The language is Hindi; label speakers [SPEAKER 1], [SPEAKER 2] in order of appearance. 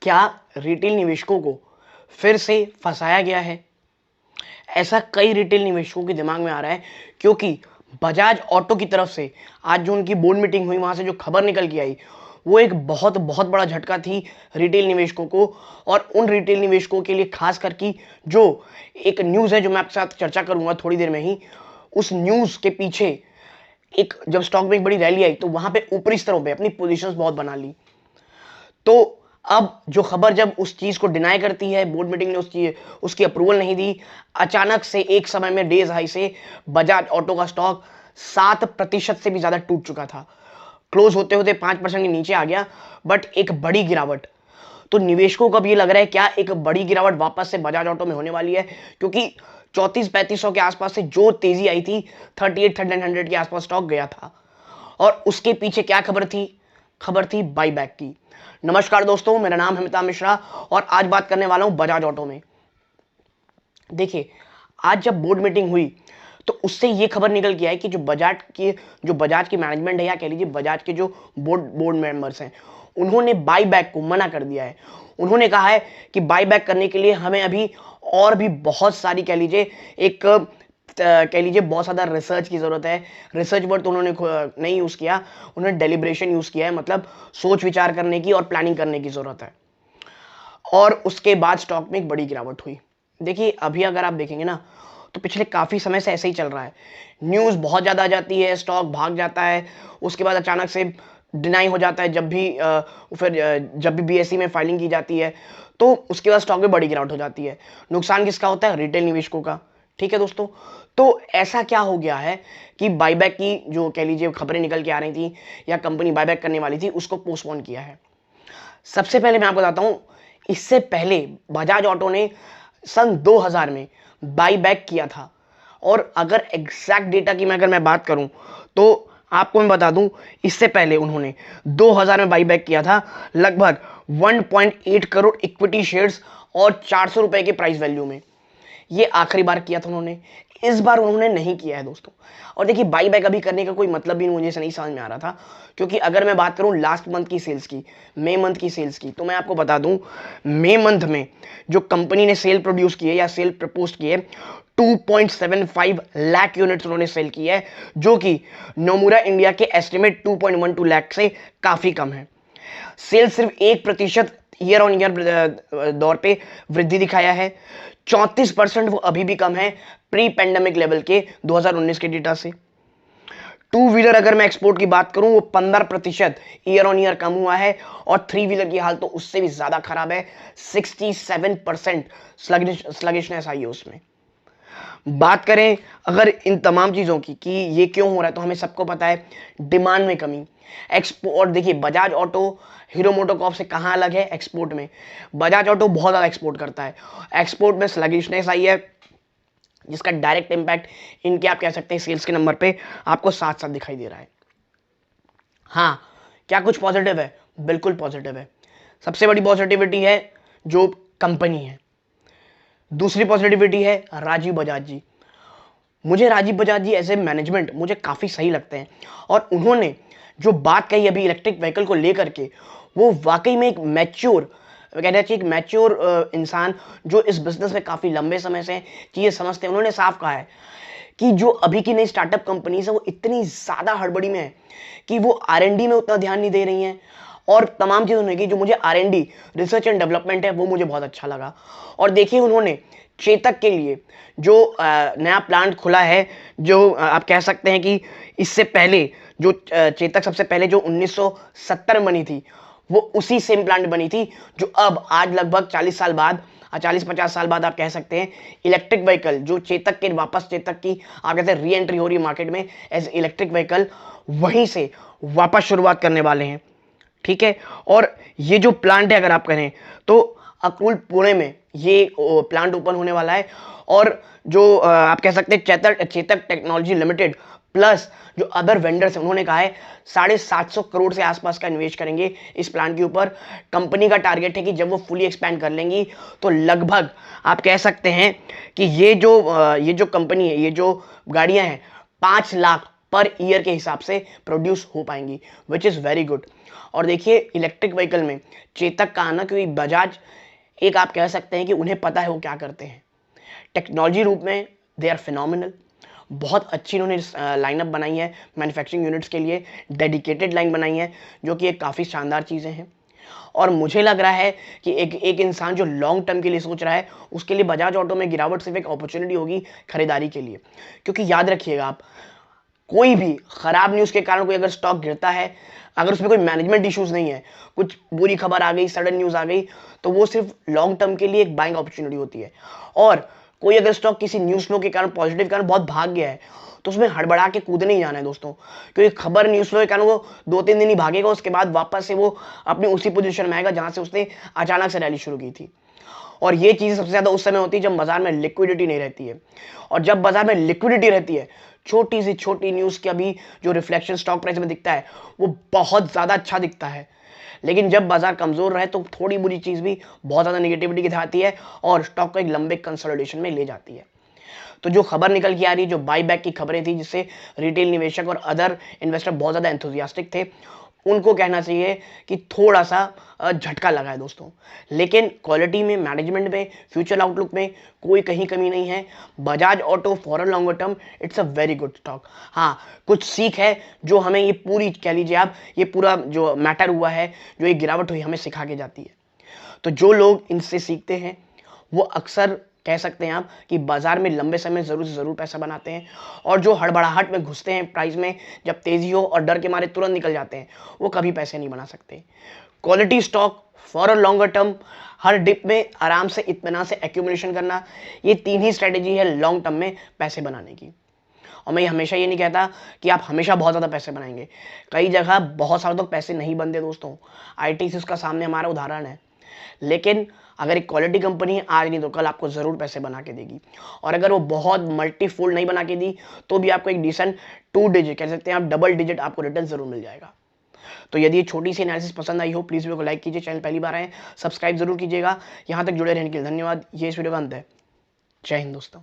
[SPEAKER 1] क्या रिटेल निवेशकों को फिर से फंसाया गया है? ऐसा कई रिटेल निवेशकों के दिमाग में आ रहा है, क्योंकि बजाज ऑटो की तरफ से आज जो उनकी बोर्ड मीटिंग हुई, वहां से जो खबर निकल के आई, वो एक बहुत बहुत बड़ा झटका थी रिटेल निवेशकों को। और उन रिटेल निवेशकों के लिए खास करके जो एक न्यूज़ है जो मैं आपके साथ चर्चा करूंगा थोड़ी देर में ही, उस न्यूज़ के पीछे एक जब स्टॉक में एक बड़ी रैली आई तो वहां पे ऊपरी स्तरों पे अपनी पोजीशंस बहुत बना ली। तो अब जो खबर जब उस चीज को डिनाई करती है, बोर्ड मीटिंग ने उसकी अप्रूवल नहीं दी, अचानक से एक समय में डेज हाई से बजाज ऑटो का स्टॉक 7% से भी ज्यादा टूट चुका था। क्लोज होते होते 5% के नीचे आ गया, बट एक बड़ी गिरावट। तो निवेशकों को अब ये लग रहा है क्या एक बड़ी गिरावट वापस से बजाज ऑटो में होने वाली है, क्योंकि 34-3500 के आसपास से जो तेजी आई थी 3800 के आसपास स्टॉक गया था। और उसके पीछे क्या खबर थी? खबर थी बाईबैक की। नमस्कार दोस्तों, मेरा नाम है अमिताभ मिश्रा और आज बात करने वाला हूं बजाज ऑटो में। देखिए, आज जब बोर्ड मीटिंग हुई तो उससे ये खबर निकल के आई कि जो बजाज की मैनेजमेंट है, या कह लीजिए बजाज के जो बोर्ड मेंबर्स हैं, उन्होंने बाईबैक को मना कर दिया है। उन्होंने कहा है कि बाईबैक करने के लिए हमें अभी और भी बहुत सारी कह लीजिए बहुत ज़्यादा रिसर्च की ज़रूरत है। रिसर्च वर्ड तो उन्होंने नहीं यूज़ किया, उन्होंने डेलिब्रेशन यूज़ किया है, मतलब सोच विचार करने की और प्लानिंग करने की ज़रूरत है। और उसके बाद स्टॉक में एक बड़ी गिरावट हुई। देखिए, अभी अगर आप देखेंगे ना तो पिछले काफ़ी समय से ऐसे ही चल रहा है। न्यूज़ बहुत ज़्यादा आ जाती है, स्टॉक भाग जाता है, उसके बाद अचानक से डिनाई हो जाता है। जब भी बीएसई में फाइलिंग की जाती है तो उसके बाद स्टॉक में बड़ी गिरावट हो जाती है। नुकसान किसका होता है? रिटेल निवेशकों का। ठीक है दोस्तों, तो ऐसा क्या हो गया है कि बाईबैक की जो कह लीजिए खबरें निकल के आ रही थी या कंपनी बाईबैक करने वाली थी, उसको पोस्टपोन किया है। सबसे पहले मैं आपको बताता हूं, इससे पहले बजाज ऑटो ने सन 2000 में बाईबैक किया था। और अगर एग्जैक्ट डेटा की अगर मैं बात करूं तो आपको मैं बता दूं, इससे पहले उन्होंने 2000 में बाईबैक किया था लगभग 1.8 करोड़ इक्विटी शेयर्स और 400 रुपए के प्राइस वैल्यू में। ये आखिरी बार किया था उन्होंने, इस बार उन्होंने नहीं किया है दोस्तों। और देखिए, बाईबैक अभी करने का कोई मतलब भी मुझे नहीं समझ में आ रहा था, क्योंकि अगर मैं बात करूं लास्ट मंथ की सेल्स की, मई मंथ की सेल्स की, तो मैं आपको बता दूं मई मंथ में जो कंपनी ने सेल प्रोड्यूस की है या सेल प्रपोज की है, 2.75 लाख यूनिट्स उन्होंने सेल की है, जो कि नोमुरा इंडिया के एस्टिमेट 2.12 लाख से काफी कम है। सेल सिर्फ 1% ईयर ऑन ईयर दौर पे वृद्धि दिखाया है। 34% वो अभी भी कम है प्री पेंडेमिक लेवल के 2019 के डेटा से। टू व्हीलर अगर मैं एक्सपोर्ट की बात करूं, वो 15% ईयर ऑन ईयर कम हुआ है। और थ्री व्हीलर की हाल तो उससे भी ज्यादा खराब है, 67% स्लगिशनेस आई है उसमें। बात करें अगर इन तमाम चीज़ों की कि ये क्यों हो रहा है, तो हमें सबको पता है डिमांड में कमी। एक्सपोर्ट देखिए, बजाज ऑटो हीरो मोटोकॉर्प से कहाँ अलग है? एक्सपोर्ट में बजाज ऑटो बहुत ज़्यादा एक्सपोर्ट करता है। एक्सपोर्ट में स्लगिशनेस आई है, जिसका डायरेक्ट इंपैक्ट इनके आप कह सकते हैं सेल्स के नंबर पे आपको साथ साथ दिखाई दे रहा है। हाँ, क्या कुछ पॉजिटिव है? बिल्कुल पॉजिटिव है। सबसे बड़ी पॉजिटिविटी है जो कंपनी है। दूसरी पॉजिटिविटी है राजीव बजाज जी। मुझे राजीव बजाज जी एज ए मैनेजमेंट मुझे काफ़ी सही लगते हैं। और उन्होंने जो बात कही अभी इलेक्ट्रिक व्हीकल को लेकर के, वो वाकई में एक मैच्योर, कहना चाहिए एक मैच्योर इंसान जो इस बिजनेस में काफ़ी लंबे समय से चीज़ें समझते हैं। उन्होंने साफ कहा है कि जो अभी की नई स्टार्टअप कंपनीज है वो इतनी ज़्यादा हड़बड़ी में है कि वो आर&डी में उतना ध्यान नहीं दे रही हैं। और तमाम चीज़ उन्होंने की, जो मुझे आर&डी रिसर्च एंड डेवलपमेंट है वो मुझे बहुत अच्छा लगा। और देखिए, उन्होंने चेतक के लिए जो नया प्लांट खुला है, जो आप कह सकते हैं कि इससे पहले जो चेतक सबसे पहले जो 1970 में बनी थी, वो उसी सेम प्लांट बनी थी जो अब आज लगभग 40 साल बाद, 40-50 साल बाद आप कह सकते हैं, इलेक्ट्रिक व्हीकल जो चेतक के वापस चेतक की आप कहते हैं री एंट्री हो रही है मार्केट में एज इलेक्ट्रिक व्हीकल, वहीं से वापस शुरुआत करने वाले हैं। ठीक है, और ये जो प्लांट है अगर आप कहें तो अकूल पुणे में ये प्लांट ओपन होने वाला है। और जो आप कह सकते हैं चेतक टेक्नोलॉजी लिमिटेड प्लस जो अदर वेंडर्स हैं, उन्होंने कहा है 750 करोड़ से आसपास का निवेश करेंगे इस प्लांट के ऊपर। कंपनी का टारगेट है कि जब वो फुली एक्सपैंड कर लेंगी तो लगभग आप कह सकते हैं कि ये जो कंपनी है, ये जो गाड़ियां हैं, 5 लाख पर ईयर के हिसाब से प्रोड्यूस हो पाएंगी, विच इज़ वेरी गुड। और देखिए इलेक्ट्रिक व्हीकल में चेतक का आना, क्योंकि बजाज एक आप कह सकते हैं कि उन्हें पता है वो क्या करते हैं टेक्नोलॉजी रूप में, दे आर फिनोमिनल। बहुत अच्छी इन्होंने लाइनअप बनाई है मैन्युफैक्चरिंग यूनिट्स के लिए, डेडिकेटेड लाइन बनाई है, जो कि एक काफ़ी शानदार चीज़ें हैं। और मुझे लग रहा है कि एक इंसान जो लॉन्ग टर्म के लिए सोच रहा है, उसके लिए बजाज ऑटो में गिरावट सिर्फ एक अपॉर्चुनिटी होगी खरीदारी के लिए। क्योंकि याद रखिएगा आप, कोई भी खराब न्यूज़ के कारण कोई अगर स्टॉक गिरता है, अगर उसमें कोई मैनेजमेंट इश्यूज नहीं है, कुछ बुरी खबर आ गई, सडन न्यूज़ आ गई, तो वो सिर्फ लॉन्ग टर्म के लिए एक बाइंग अपॉर्चुनिटी होती है। और कोई अगर स्टॉक किसी न्यूज़ फ्लो के कारण, पॉजिटिव के कारण बहुत भाग गया है, तो उसमें हड़बड़ा के कूदने नहीं जाना है दोस्तों, क्योंकि खबर न्यूज़ फ्लो के कारण वो 2-3 दिन ही भागेगा, उसके बाद वापस से वो अपनी उसी पोजीशन में आएगा जहां से उसने अचानक से रैली शुरू की थी। और ये चीज़ सबसे ज़्यादा उस समय होती है जब बाजार में लिक्विडिटी नहीं रहती है। और जब बाजार में लिक्विडिटी रहती है, छोटी सी छोटी न्यूज़ की अभी जो रिफ्लेक्शन स्टॉक प्राइस में दिखता है वो बहुत ज़्यादा अच्छा दिखता है। लेकिन जब बाजार कमज़ोर रहे तो थोड़ी बुरी चीज़ भी बहुत ज़्यादा नेगेटिविटी दिखाती है और स्टॉक को एक लंबे कंसोलिडेशन में ले जाती है। तो जो खबर निकल के आ रही, जो बाई बैक की खबरें थी, जिससे रिटेल निवेशक और अदर इन्वेस्टर बहुत ज़्यादा एंथुजियास्टिक थे, उनको कहना चाहिए कि थोड़ा सा झटका लगा है दोस्तों। लेकिन क्वालिटी में, मैनेजमेंट में, फ्यूचर आउटलुक में कोई कहीं कमी नहीं है। Bajaj auto for a longer term it's a very good stock. हाँ, कुछ सीख है जो हमें ये पूरी कह लीजिए आप, ये पूरा जो मैटर हुआ है, जो ये गिरावट हुई, हमें सिखा के जाती है। तो जो लोग इनसे सीखते हैं वो अक्सर कह सकते हैं आप कि बाजार में लंबे समय ज़रूर से ज़रूर पैसा बनाते हैं। और जो हड़बड़ाहट में घुसते हैं प्राइस में, जब तेज़ी हो और डर के मारे तुरंत निकल जाते हैं, वो कभी पैसे नहीं बना सकते। Quality stock for a longer term, हर डिप में आराम से इत्मीनान से एक्यूमुलेशन करना, ये 3 ही स्ट्रेटेजी है लॉन्ग टर्म में पैसे बनाने की। और मैं हमेशा ये नहीं कहता कि आप हमेशा बहुत ज़्यादा पैसे बनाएंगे। कई जगह बहुत सालों तक पैसे नहीं बनते दोस्तों। आईटी उसका सामने हमारा उदाहरण है। लेकिन अगर एक क्वालिटी कंपनी आज नहीं तो कल आपको ज़रूर पैसे बना के देगी। और अगर वो बहुत मल्टीफोल्ड नहीं बना के दी, तो भी आपको एक डिसेंट 2 डिजिट, कह सकते हैं आप डबल डिजिट, आपको रिटर्न ज़रूर मिल जाएगा। तो यदि ये छोटी सी एनालिसिस पसंद आई हो, प्लीज़ वीडियो को लाइक कीजिए, चैनल पहली बार आए सब्सक्राइब जरूर कीजिएगा। यहाँ तक जुड़े रहने के लिए धन्यवाद। ये इस वीडियो का अंत है। जय हिंद दोस्तों।